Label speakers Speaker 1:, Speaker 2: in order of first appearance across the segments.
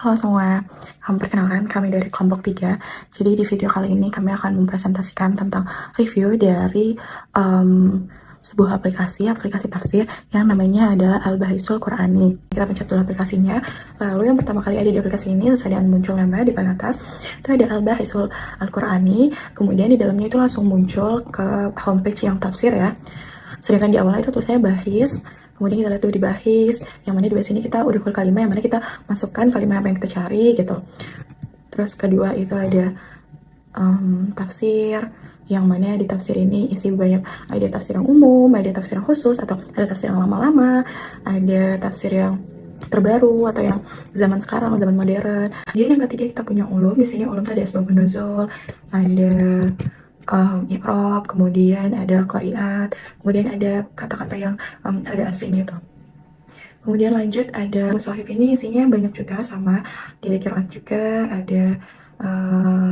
Speaker 1: Halo semua, perkenalkan kami dari kelompok 3. Jadi di video kali ini kami akan mempresentasikan tentang review dari sebuah aplikasi tafsir yang namanya adalah Al-Bahisul Qur'ani. Kita pencet dulu aplikasinya, lalu yang pertama kali ada di aplikasi ini sesuai dengan muncul nama di paling atas, itu ada Al-Bahisul Al-Qur'ani, kemudian di dalamnya itu langsung muncul ke homepage yang tafsir ya. Sedangkan di awalnya itu tulisannya bahis, kemudian kita lihat tuh di bahis, yang mana di bahis ini kita udah full kalimat, yang mana kita masukkan kalimat apa yang kita cari gitu. Terus kedua itu ada tafsir, yang mana di tafsir ini isi banyak, ada tafsir yang umum, ada tafsir yang khusus, atau ada tafsir yang lama-lama, ada tafsir yang terbaru atau yang zaman sekarang, zaman modern. Jadi yang ketiga kita punya ulum. Di sini ulum tadi asbabun nuzul, ada i'rab, kemudian ada qiraat, kemudian ada kata-kata yang agak asing gitu. Kemudian lanjut ada mushaf, ini isinya banyak juga sama, dari qiraat juga ada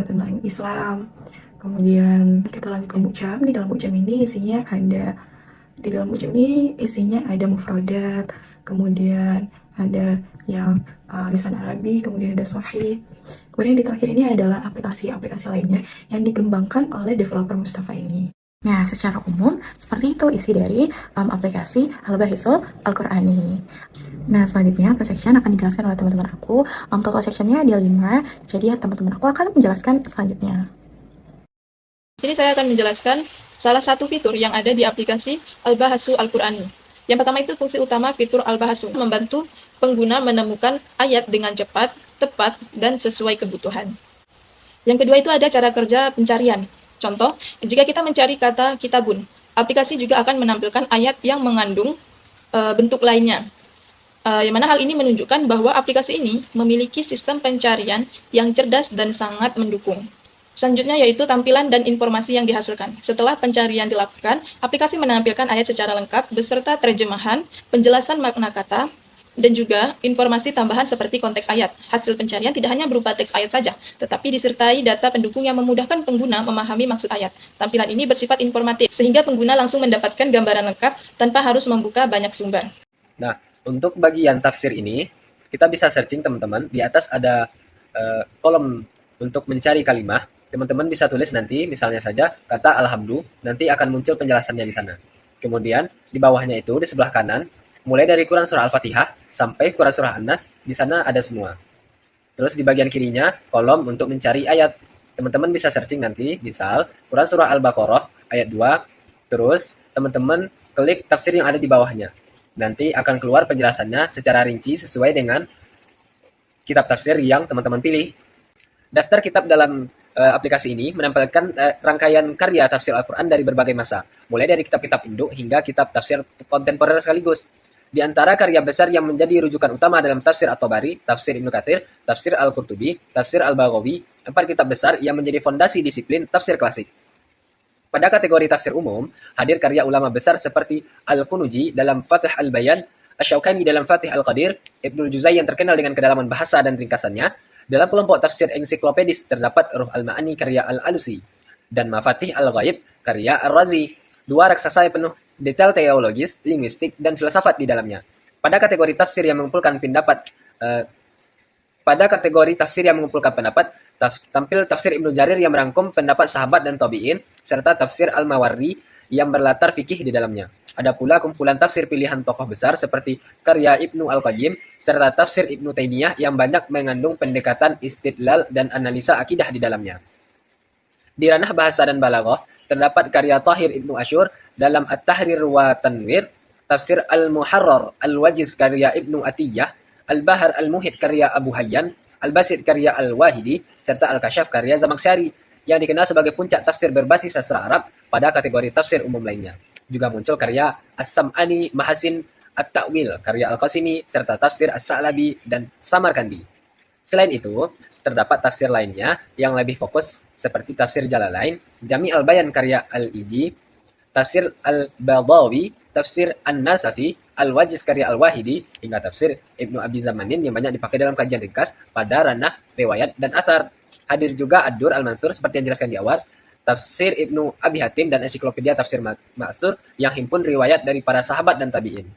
Speaker 1: tentang Islam. Kemudian kita lanjut ke mu'jam. Di dalam mu'jam ini isinya ada mufradat, kemudian ada yang lisan Arabi, kemudian ada sahih. Kemudian di terakhir ini adalah aplikasi-aplikasi lainnya yang dikembangkan oleh developer Mustafa ini. Nah, secara umum seperti itu isi dari aplikasi Al-Bahisul Al-Qur'ani. Nah, selanjutnya per section akan dijelaskan oleh teman-teman aku. Total sectionnya ada 5, jadi teman-teman aku akan menjelaskan selanjutnya.
Speaker 2: Sini saya akan menjelaskan salah satu fitur yang ada di aplikasi Al-Bahasu Al-Qur'ani. Yang pertama itu fungsi utama fitur Al-Bahasu, membantu pengguna menemukan ayat dengan cepat, tepat, dan sesuai kebutuhan. Yang kedua itu ada cara kerja pencarian. Contoh, jika kita mencari kata kitabun, aplikasi juga akan menampilkan ayat yang mengandung bentuk lainnya. Yang mana hal ini menunjukkan bahwa aplikasi ini memiliki sistem pencarian yang cerdas dan sangat mendukung. Selanjutnya yaitu tampilan dan informasi yang dihasilkan. Setelah pencarian dilakukan, aplikasi menampilkan ayat secara lengkap beserta terjemahan, penjelasan makna kata, dan juga informasi tambahan seperti konteks ayat. Hasil pencarian tidak hanya berupa teks ayat saja, tetapi disertai data pendukung yang memudahkan pengguna memahami maksud ayat. Tampilan ini bersifat informatif, sehingga pengguna langsung mendapatkan gambaran lengkap tanpa harus membuka banyak sumber.
Speaker 3: Nah, untuk bagian tafsir ini, kita bisa searching teman-teman. Di atas ada kolom untuk mencari kalimat. Teman-teman bisa tulis nanti, misalnya saja kata alhamdulillah, nanti akan muncul penjelasannya di sana. Kemudian di bawahnya itu di sebelah kanan, mulai dari Quran surah Al-Fatihah sampai Quran surah An-Nas, di sana ada semua. Terus di bagian kirinya kolom untuk mencari ayat. Teman-teman bisa searching nanti, misal Quran surah Al-Baqarah ayat 2, terus teman-teman klik tafsir yang ada di bawahnya. Nanti akan keluar penjelasannya secara rinci sesuai dengan kitab tafsir yang teman-teman pilih. Daftar kitab dalam aplikasi ini menampilkan rangkaian karya tafsir Al-Quran dari berbagai masa, mulai dari kitab-kitab induk hingga kitab tafsir kontemporer sekaligus. Di antara karya besar yang menjadi rujukan utama dalam tafsir At-Tabari, tafsir Ibnu Katsir, tafsir Al-Qurtubi, tafsir Al-Baghawi, 4 kitab besar yang menjadi fondasi disiplin tafsir klasik. Pada kategori tafsir umum, hadir karya ulama besar seperti Al-Qunuji dalam Fath Al-Bayan, Asy-Syaukani dalam Fath Al-Qadir, Ibnul Juzai yang terkenal dengan kedalaman bahasa dan ringkasannya. Dalam kelompok tafsir ensiklopedis terdapat Ruh Al-Ma'ani karya Al-Alusi dan Mafatih Al-Ghaib karya Ar-Razi, 2 raksasa yang penuh detail teologis, linguistik, dan filsafat di dalamnya. Pada kategori tafsir yang mengumpulkan pendapat tampil tafsir Ibnu Jarir yang merangkum pendapat sahabat dan tabi'in, serta tafsir Al-Mawardi yang berlatar fikih di dalamnya. Ada pula kumpulan tafsir pilihan tokoh besar seperti karya Ibnu Al-Qayyim, serta tafsir Ibnu Taimiyah yang banyak mengandung pendekatan istidlal dan analisa akidah di dalamnya. Di ranah bahasa dan balaghah, terdapat karya Tahir Ibnu Asyur dalam At-Tahrir wa Tanwir, tafsir Al-Muharrar Al-Wajiz karya Ibnu Atiyah, Al-Bahar Al-Muhit karya Abu Hayyan, Al-Basit karya Al-Wahidi, serta Al-Kasyaf karya Zamakhsyari, yang dikenal sebagai puncak tafsir berbasis sastra Arab pada kategori tafsir umum lainnya. Juga muncul karya As-Sam'ani Mahasin At-Ta'wil karya Al-Qasimi, serta tafsir As-Sa'labi dan Samarkandi. Selain itu, terdapat tafsir lainnya yang lebih fokus seperti tafsir Jalalain, Jami Al-Bayan karya Al-Iji, tafsir Al-Baghawi, tafsir An-Nasafi, Al-Wajiz karya Al-Wahidi, hingga tafsir Ibnu Abi Zamanin yang banyak dipakai dalam kajian ringkas pada ranah riwayat dan asar. Hadir juga Ad-Dur Al-Mansur seperti yang dijelaskan di awal, tafsir Ibnu Abi Hatim dan ensiklopedia tafsir Ma'tsur yang himpun riwayat dari para sahabat dan tabi'in.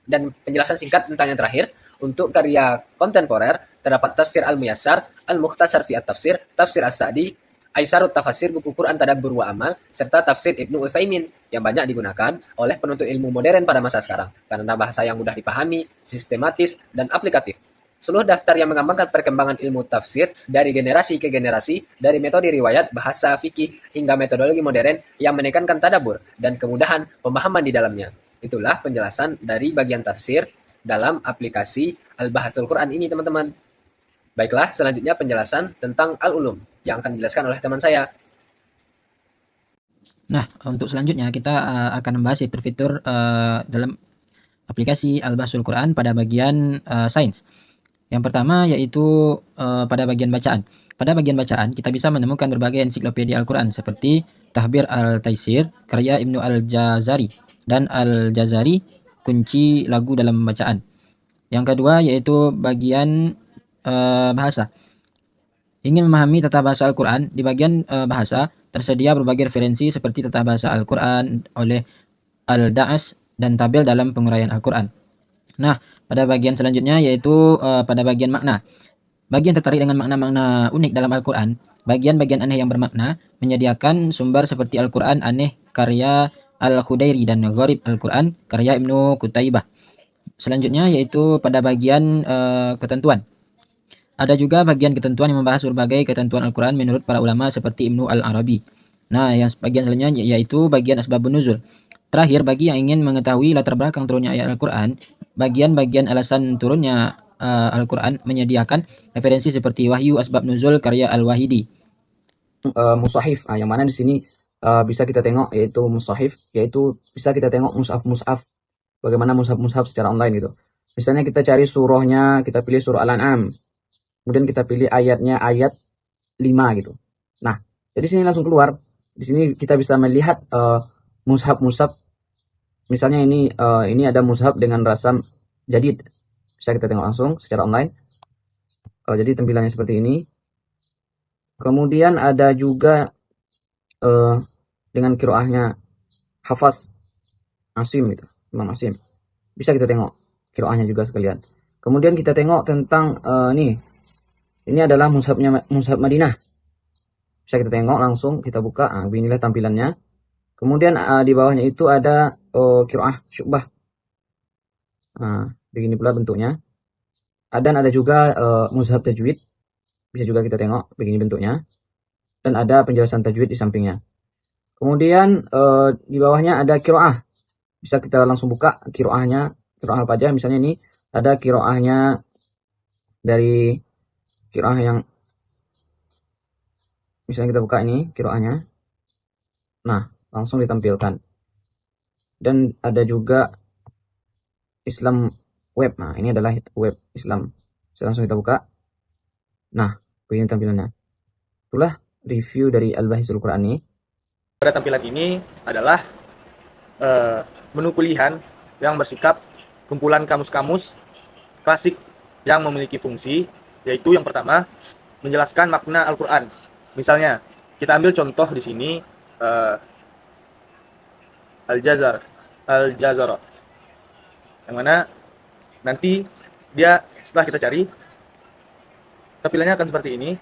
Speaker 3: Dan penjelasan singkat tentang yang terakhir, untuk karya kontemporer terdapat Tafsir Al-Muyassar, Al-Mukhtasar fi At-Tafsir, Tafsir As-Sa'di, Aisarut Tafasir, buku Quran Tadabbur wa Amal, serta Tafsir Ibnu Utsaimin yang banyak digunakan oleh penuntut ilmu modern pada masa sekarang karena bahasa yang mudah dipahami, sistematis, dan aplikatif. Seluruh daftar yang menggambarkan perkembangan ilmu tafsir dari generasi ke generasi, dari metode riwayat, bahasa fikih, hingga metodologi modern yang menekankan tadabbur dan kemudahan pemahaman di dalamnya. Itulah penjelasan dari bagian tafsir dalam aplikasi Al-Bahasul Quran ini, teman-teman. Baiklah, selanjutnya penjelasan tentang Al-Ulum yang akan dijelaskan oleh teman saya.
Speaker 4: Nah, untuk selanjutnya kita akan membahas fitur-fitur dalam aplikasi Al-Bahasul Quran pada bagian sains. Yang pertama yaitu pada bagian bacaan. Pada bagian bacaan, kita bisa menemukan berbagai ensiklopedia Al-Quran seperti Tahbir Al-Taisir, karya Ibnu Al-Jazari, dan Al-Jazari, kunci lagu dalam bacaan. Yang kedua yaitu bagian bahasa. Ingin memahami tata bahasa Al-Quran, di bagian bahasa tersedia berbagai referensi seperti tata bahasa Al-Quran oleh Al-Da'as dan tabel dalam penguraian Al-Quran. Nah, pada bagian selanjutnya yaitu pada bagian makna. Bagi yang tertarik dengan makna-makna unik dalam Al-Quran, bagian-bagian aneh yang bermakna menyediakan sumber seperti Al-Quran Aneh karya Al-Khudairi dan Gharib Al-Quran karya Ibnu Qutaibah. Selanjutnya yaitu pada bagian ketentuan. Ada juga bagian ketentuan yang membahas berbagai ketentuan Al-Quran menurut para ulama seperti Ibnu Al-Arabi. Nah, yang bagian selanjutnya yaitu bagian asbabun nuzul. Terakhir, bagi yang ingin mengetahui latar belakang turunnya ayat Al-Quran, bagian-bagian alasan turunnya Al-Quran menyediakan referensi seperti Wahyu Asbab Nuzul karya Al-Wahidi.
Speaker 5: Musahif, yang mana di sini bisa kita tengok yaitu musahif, yaitu bisa kita tengok mushaf, bagaimana mushaf secara online gitu. Misalnya kita cari surahnya, kita pilih surah Al-An'am, kemudian kita pilih ayatnya ayat 5 gitu. Nah, jadi sini langsung keluar. Di sini kita bisa melihat mushaf. Misalnya ini ada mushaf dengan rasam jadid. Bisa kita tengok langsung secara online. Jadi tampilannya seperti ini. Kemudian ada juga dengan qiraahnya Hafaz Asim gitu, Imam Asim. Bisa kita tengok qiraahnya juga sekalian. Kemudian kita tengok tentang ini adalah mushaf Madinah. Bisa kita tengok langsung, kita buka. Inilah tampilannya. Kemudian di bawahnya itu ada qiraah Syu'bah. Begini pula bentuknya. Dan ada juga mushaf tajwid. Bisa juga kita tengok begini bentuknya. Dan ada penjelasan tajwid di sampingnya. Kemudian di bawahnya ada qiraah. Bisa kita langsung buka qiraahnya, qiraah apa aja. Misalnya ini ada qiraahnya dari qiraah yang misalnya kita buka ini qiraahnya. Nah, langsung ditampilkan. Dan ada juga Islam web. Nah, ini adalah web Islam. Langsung kita buka. Nah, begini tampilannya. Itulah review dari Al-Bahasul Quran ini.
Speaker 6: Pada tampilan ini adalah menu pilihan yang bersikap kumpulan kamus-kamus klasik yang memiliki fungsi, yaitu yang pertama menjelaskan makna Al-Quran. Misalnya, kita ambil contoh di sini Al-Jazara, yang mana nanti dia setelah kita cari tampilannya akan seperti ini,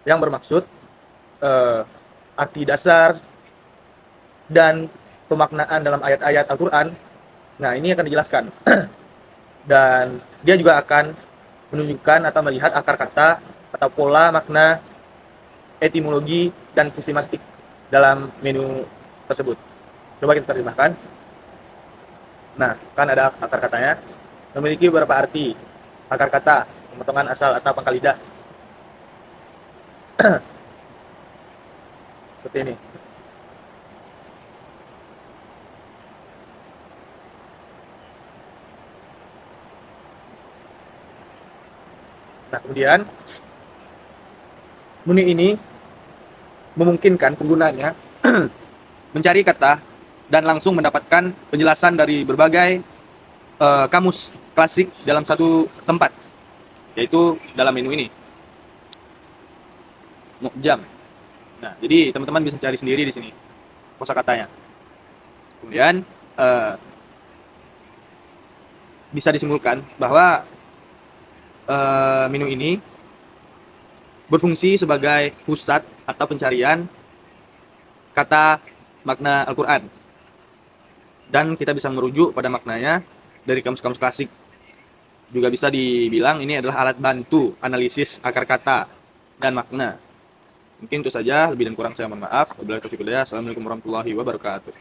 Speaker 6: yang bermaksud arti dasar dan pemaknaan dalam ayat-ayat Al-Quran. Nah, ini akan dijelaskan. Dan dia juga akan menunjukkan atau melihat akar kata atau pola makna, etimologi, dan sistematik dalam menu tersebut. Coba kita terjemahkan. Nah, kan ada akar katanya. Memiliki beberapa arti. Akar kata, pemotongan asal atau pangkal lidah. Seperti ini. Nah, kemudian menu ini memungkinkan penggunanya mencari kata dan langsung mendapatkan penjelasan dari berbagai kamus klasik dalam satu tempat, yaitu dalam menu ini. Mu'jam. Nah, jadi teman-teman bisa cari sendiri di sini kosakatanya. Kemudian bisa disimpulkan bahwa menu ini berfungsi sebagai pusat atau pencarian kata makna Al-Quran. Dan kita bisa merujuk pada maknanya dari kamus-kamus klasik. Juga bisa dibilang ini adalah alat bantu analisis akar kata dan makna. Mungkin itu saja, lebih dan kurang saya mohon maaf. Wabillahi taufiq wal hidayah. Assalamualaikum warahmatullahi wabarakatuh.